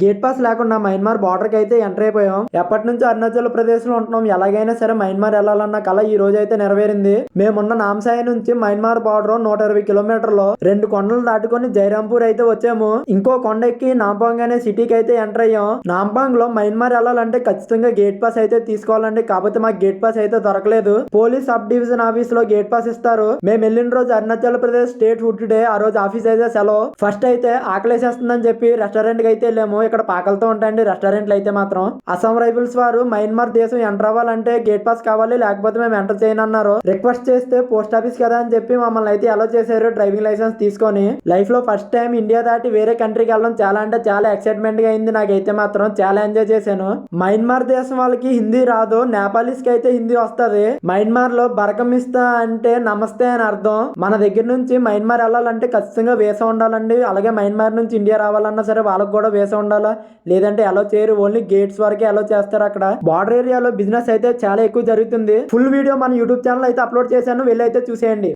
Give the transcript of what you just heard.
Gate pass లేకుండా Myanmar border కి అయితే ఎంటర్ అయిపోయాం. ఎప్పటి నుంచో అరుణాచల్ ప్రదేశ్ లో ఉంటున్నాం. ఎలాగైనా సరే మయన్మార్ వెళ్ళాలన్న కళ ఈ రోజు అయితే నెరవేరింది. మేమున్న నాంసాయి నుంచి మయన్మార్ బార్డర్ 120 కిలోమీటర్లు 2 కొండలు దాటుకొని జైరాంపూర్ అయితే వచ్చాము. ఇంకో కొండ ఎక్కి నాంపాంగ్ అనే సిటీకి అయితే ఎంటర్ అయ్యాం. నాంపాంగ్ లో మయన్మార్ వెళ్ళాలంటే ఖచ్చితంగా గేట్ పాస్ అయితే తీసుకోవాలండి. కాకపోతే మాకు గేట్ పాస్ అయితే దొరకలేదు. పోలీస్ సబ్ డివిజన్ ఆఫీస్ లో గేట్ పాస్ ఇస్తారు. మేము వెళ్ళిన రోజు Arunachal Pradesh state food day. ఆ రోజు ఆఫీస్ అయితే సెలవు. ఫస్ట్ అయితే ఆకలేసేస్తుందని చెప్పి రెస్టారెంట్ కి అయితే వెళ్ళాము. ఇక్కడ పాకలతో ఉంటాయండి రెస్టారెంట్లు అయితే మాత్రం. అస్సాం రైఫిల్స్ వారు మయన్మార్ దేశం ఎంటర్ అవ్వాలంటే గేట్ పాస్ కావాలి, లేకపోతే మేము ఎంటర్ చేయనన్నారు. రిక్వెస్ట్ చేస్తే పోస్ట్ ఆఫీస్ కదా అని చెప్పి మమ్మల్ని అయితే అలో చేశారు డ్రైవింగ్ లైసెన్స్ తీసుకొని. లైఫ్ లో ఫస్ట్ టైం ఇండియా దాటి వేరే కంట్రీకి వెళ్ళడం చాలా అంటే చాలా ఎక్సైట్మెంట్ గా అయింది. నాకైతే మాత్రం చాలా ఎంజాయ్ చేశాను. మయన్మార్ దేశం వాళ్ళకి హిందీ రాదు, నేపాలీస్ కి అయితే హిందీ వస్తది. మయన్మార్ లో బరకమిస్తా అంటే నమస్తే అని అర్థం. మన దగ్గర నుంచి మయన్మార్ వెళ్ళాలంటే ఖచ్చితంగా వీసా ఉండాలండి. అలాగే మయన్మార్ నుంచి ఇండియా రావాలన్నా సరే వాళ్ళకి కూడా వీసా ఉండాలా, లేదంటే అలో చేయరు. ఓన్లీ గేట్స్ వరకే అలో చేస్తారు. అక్కడ బార్డర్ ఏరియాలో బిజినెస్ అయితే చాలా ఎక్కువ జరుగుతుంది. ఫుల్ వీడియో మన యూట్యూబ్ ఛానల్ అయితే అప్లోడ్ చేశాను, వెళ్ళి అయితే చూసేయండి.